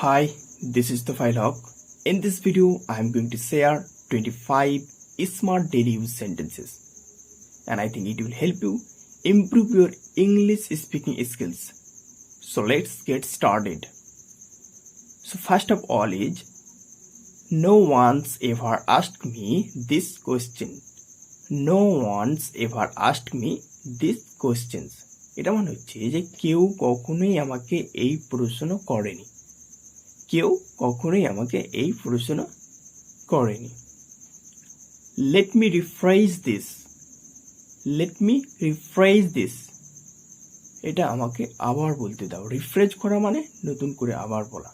Hi, this is Tofail Hoque. In this video, I am going to share 25 smart daily use sentences, and I think it will help you improve your English speaking skills. So let's get started. So first of all is, no one's ever asked me this question. No one's ever asked me these questions. এটা মানে হচ্ছে যে কেউ কখনোই আমাকে এই প্রশ্ন করেনি। কেউ কখনোই আমাকে এই প্রশ্ন করেনি। Let me rephrase this. Let me rephrase this. এটা আমাকে আবার বলতে দাও। রিফ্রেশ করা মানে নতুন করে আবার বলা।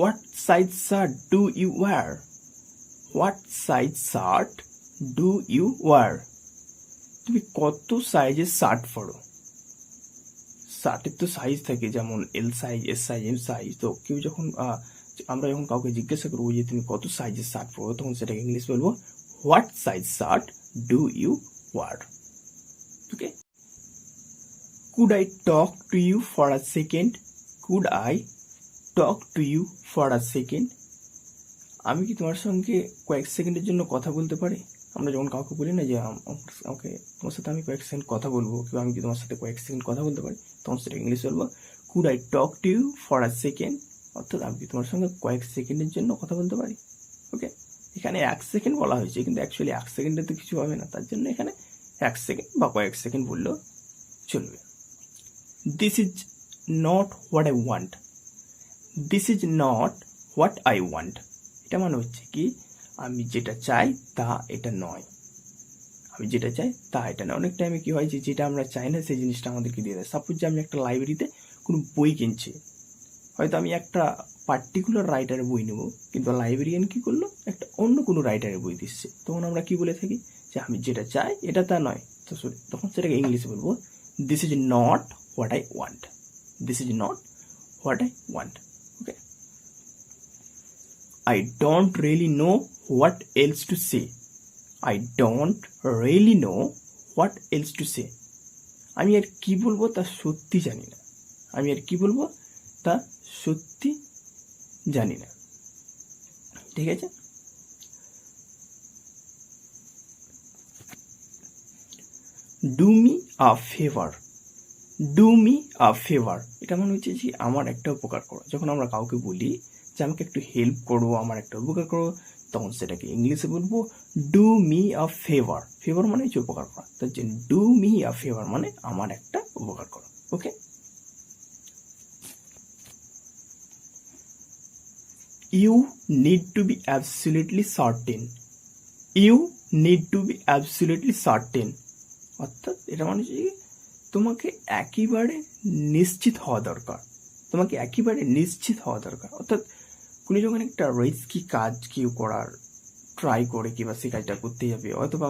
What size shirt do you wear? What size shirt do you wear? তুমি কত সাইজের শার্ট পরো? শার্টের তো সাইজ থাকে, যেমন L size, S size, M size. তো কেউ যখন আমরা যখন কাউকে জিজ্ঞাসা করবো যে তুমি কত সাইজের শার্ট পরো, তখন সেটাকে ইংলিশ বলবো what size shirt do you wear. Okay, could I talk to you for a second? Could I talk to you for a second? আমি কি তোমার সঙ্গে কয়েক সেকেন্ডের জন্য কথা বলতে পারি? আমরা যখন কাউকে বলি না যে ওকে তোমার সাথে আমি কয়েক সেকেন্ড কথা বলবো, কিংবা আমি কি তোমার সাথে কয়েক সেকেন্ড কথা বলতে পারি, তখন সেটা ইংলিশ বলবো could I talk to you for a second. অর্থাৎ আমি কি তোমার সঙ্গে কয়েক সেকেন্ডের জন্য কথা বলতে পারি। ওকে, এখানে 1 সেকেন্ড বলা হয়েছে, কিন্তু অ্যাকচুয়ালি 1 সেকেন্ডে তো কিছু হবে না, তার জন্য এখানে 1 সেকেন্ড বা কয়েক সেকেন্ড বললেও চলবে। This is not what I want. This is not what I want. এটা মানে হচ্ছে কি, আমি যেটা চাই তা এটা নয়। আমি যেটা চাই তা এটা নয়। অনেক টাইমে কি হয় যে যেটা আমরা চাই না সেই জিনিসটা আমাদেরকে দিয়ে দেয়। সাপোজ যে আমি একটা লাইব্রেরিতে কোনো বই কিনছি, হয়তো আমি একটা পার্টিকুলার রাইটারের বই নেবো, কিন্তু লাইব্রেরিয়ান কি করলো, একটা অন্য কোনো রাইটারের বই দিচ্ছে। তখন আমরা কি বলে থাকি যে আমি যেটা চাই এটা তা নয়। তো তখন সেটাকে ইংলিশে বলবো this is not what I want. This is not what I want. Okay, I don't really know what else to say. I don't really know what else to say. আমি আর কি বলবো তা সত্যি জানি না। আমি আর কি বলবো তা সত্যি জানি না। ঠিক আছে, do me a favour. Do me a favour, এটা মানে হচ্ছে যে আমার একটা উপকার করো। যখন আমরা কাউকে বলি যে আমাকে একটু হেল্প করো, আমার একটা উপকার করো, তখন সেটাকে ইংলিশে বলবো do me a favour. Favour মানে হচ্ছে উপকার করা, তার জন্য ডু মি আ ফেভার মানে আমার একটা উপকার করো। Okay, you need to be absolutely certain. You need to be absolutely certain, অর্থাৎ এটা মানে হচ্ছে তোমাকে একেবারে নিশ্চিত হওয়া দরকার। তোমাকে একেবারে নিশ্চিত হওয়া দরকার। অর্থাৎ কোনো যখন একটা রিস্কি কাজ কেউ করার ট্রাই করে, কিংবা সেই কাজটা করতে যাবে, অথবা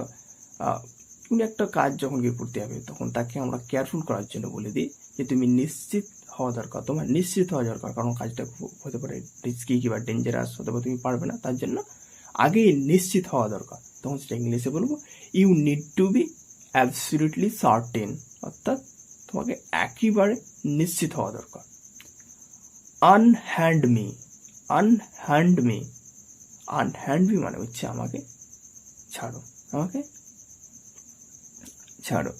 কোনো একটা কাজ যখন কেউ করতে যাবে, তখন তাকে আমরা কেয়ারফুল করার জন্য বলে দিই যে তুমি নিশ্চিত হওয়া দরকার, তোমার নিশ্চিত হওয়া দরকার, কারণ কাজটা হতে পারে রিস্কি কিংবা ডেঞ্জারাস, অথবা তুমি পারবে না, তার জন্য আগেই নিশ্চিত হওয়া দরকার। তখন সেটা ইংলিশে বলবো you need to be absolutely certain, অর্থাৎ তোমাকে একেবারে নিশ্চিত হওয়া দরকার। Unhand me. Unhand me, unhand me মানে হচ্ছে আমাকে ছাড়ো, আমাকে ছাড়ো।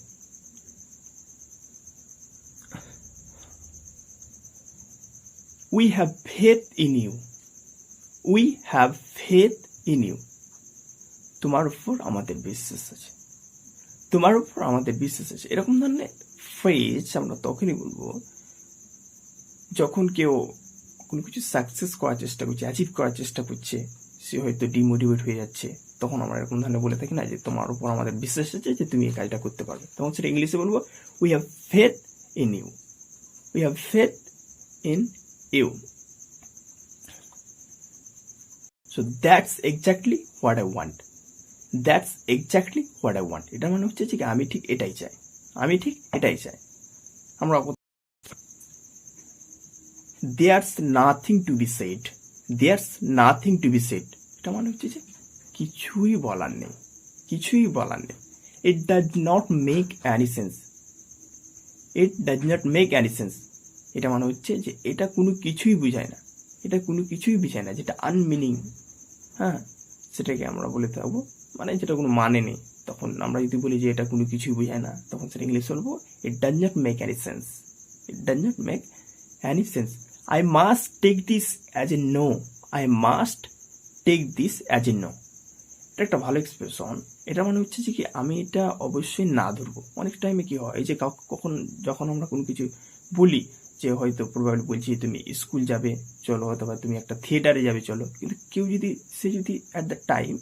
We have faith in you. We have faith in you, তোমার উপর আমাদের বিশ্বাস আছে। তোমার উপর আমাদের বিশ্বাস আছে। এরকম ধরনের ফ্রেজ আমরা তখনই বলবো যখন কেউ কোনো কিছু সাকসেস করার চেষ্টা করছে, অ্যাচিভ করার চেষ্টা করছে, সে হয়তো ডিমোটিভেট হয়ে যাচ্ছে, তখন আমরা এরকম ধরনের বলে থাকি না যে তোমার উপর আমাদের বিশ্বাস আছে যে তুমি এই কাজটা করতে পারবে। তখন সেটা ইংলিশে বলবো we have faith in you. We have faith in you. So that's exactly what I want. That's exactly what I want, এটা মানে হচ্ছে যে আমি ঠিক এটাই চাই। আমি ঠিক এটাই চাই। আমরা there's nothing to be said. There's nothing to be said, এটা মানে হচ্ছে যে কিছুই বলার নেই, কিছুই বলার নেই। ইট does not make any sense. It does not make any sense, এটা মানে হচ্ছে যে এটা কোনো কিছুই বোঝায় না, এটা কোনো কিছুই বোঝায় না, যেটা আনমিনিং, হ্যাঁ, সেটাকে আমরা বলে থাকবো মানে যেটা কোনো মানে নেই। তখন আমরা যদি বলি যে এটা কোনো কিছুই বোঝায় না, তখন সেটা ইংলিশ বলবো it does not make any sense, it does not make any sense. I must take this as a no, I must take this as a no. এটা একটা ভালো এক্সপ্রেশন। এটা মানে হচ্ছে যে কি আমি এটা অবশ্যই না ধরবো। অনেক টাইমে কি হয় যে কখন যখন আমরা কোনো কিছু বলি যে হয়তো প্রবাবলি বলছি তুমি স্কুল যাবে চলো, অথবা তুমি একটা থিয়েটারে যাবে চলো, কিন্তু কেউ যদি সে যদি অ্যাট দ্য টাইম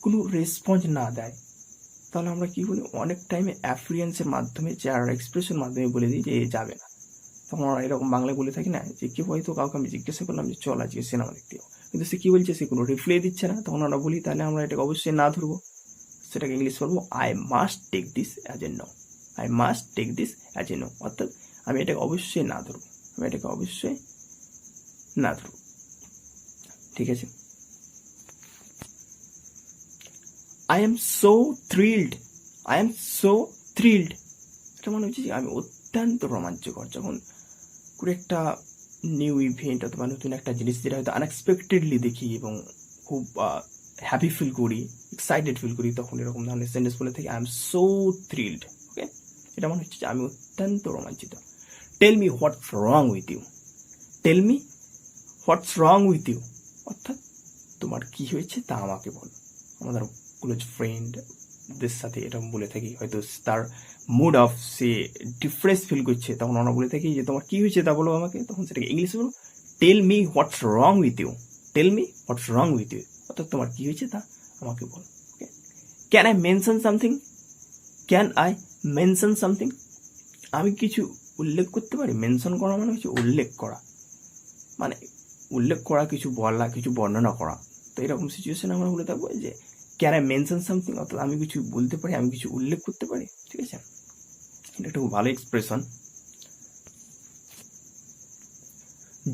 কোনো রেসপন্স না দেয়, তাহলে আমরা কি বলি অনেক টাইমে অ্যাফিয়ারেন্সের মাধ্যমে যার এক্সপ্রেশন মাধ্যমে বলে দিই যে যাবে না। তখন আমরা এরকম বাংলায় বলে থাকি না যে কেউ হয়তো কাউকে আমি জিজ্ঞাসা করলাম যে চল আজকে সিনেমা দেখতে যাবো, কিন্তু সে কি বলছে সে কোনো রিপ্লাই দিচ্ছে না, তখন আমরা বলি তাহলে আমরা এটাকে অবশ্যই না ধরবো। সেটাকে ইংলিশ বলবো I must take this as a no, I must take this as a no. অর্থাৎ আমি এটাকে অবশ্যই না ধরবো, আমি এটাকে অবশ্যই না ধরবো। ঠিক আছে। I am so thrilled, I am so thrilled. এটা মনে হচ্ছে যে আমি অত্যন্ত রোমাঞ্চকর, যখন কোনো একটা নিউ ইভেন্ট অথবা নতুন একটা জিনিস যেটা হয়তো আনএক্সপেক্টেডলি দেখি এবং খুব হ্যাপি ফিল করি, এক্সাইটেড ফিল করি, তখন এরকম ধরনের সেন্টেন্স বলে থাকি I am so thrilled. Okay, এটা মনে হচ্ছে যে আমি অত্যন্ত রোমাঞ্চিত। Tell me what's wrong with you, tell me what's wrong with you, অর্থাৎ তোমার কি হয়েছে তা আমাকে বলো। আমাদের ক্লোজ ফ্রেন্ডদের সাথে এরকম বলে থাকি, হয়তো তার মুড অফ সে ডিফারেন্স ফিল করছে, তখন আমরা বলে থাকি যে তোমার কি হয়েছে তা বলো আমাকে, তখন সেটাকে ইংলিশে বলো tell me what's wrong with you, tell me what's wrong with you, অর্থাৎ তোমার কি হয়েছে তা আমাকে বলো। Okay, can I mention something, can I mention something, আমি কিছু উল্লেখ করতে পারি। মেনশন করা মানে হচ্ছে উল্লেখ করা, মানে উল্লেখ করা, কিছু বলা, কিছু বর্ণনা করা। তো এরকম সিচুয়েশনে আমরা বলে থাকবো যে ক্যান আই মেনশন সামথিং, অর্থাৎ আমি কিছু বলতে পারি, আমি কিছু উল্লেখ করতে পারি। ঠিক আছে, এটা একটা খুব ভালো expression.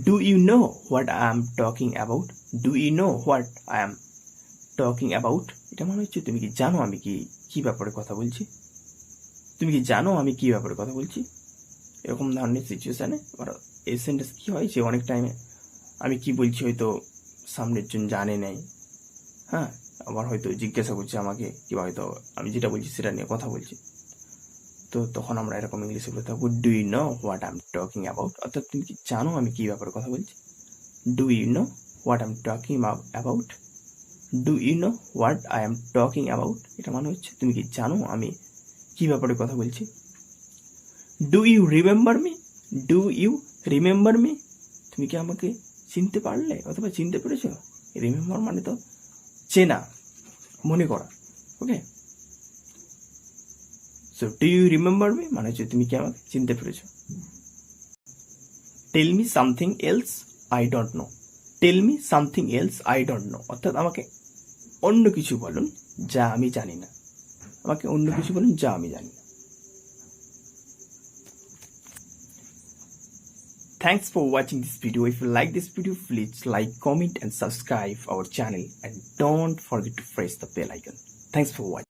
Do you know what I am talking about, do you know what I am talking about, এটা মনে হচ্ছে তুমি কি জানো আমি কি ব্যাপারে কথা বলছি, তুমি কি জানো আমি কি ব্যাপারে কথা বলছি। এরকম ধরনের সিচুয়েশনে এই সেন্টেন্স কি হয় যে অনেক টাইমে আমি কি বলছি হয়তো সামনের জন জানে নাই, হ্যাঁ, আবার হয়তো জিজ্ঞাসা করছে আমাকে, কিংবা হয়তো আমি যেটা বলছি সেটা নিয়ে কথা বলছি, তো তখন আমরা এরকম ইংলিশে বলে থাকবো do you know what I am talking about, অর্থাৎ তুমি কি জানো আমি কি ব্যাপারে কথা বলছি। Do you know what I am talking about, do you know what I am talking about, এটা মানে হচ্ছে তুমি কি জানো আমি কি ব্যাপারে কথা বলছি। Do you remember me, do you remember me, তুমি কি আমাকে চিনতে পারলে অথবা চিনতে পেরেছ। রিমেম্বার মানে তো চেনা, মনে করা। Okay, so do you remember me মানে হচ্ছে তুমি কি আমাকে চিনতে পেরেছ। Tell me something else I don't know, tell me something else I don't know, অর্থাৎ আমাকে অন্য কিছু বলুন যা আমি জানি না, আমাকে অন্য কিছু বলুন যা আমি জানি না। Thanks for watching this video. If you like this video, please like, comment and subscribe our channel, and don't forget to press the bell icon. Thanks for watching.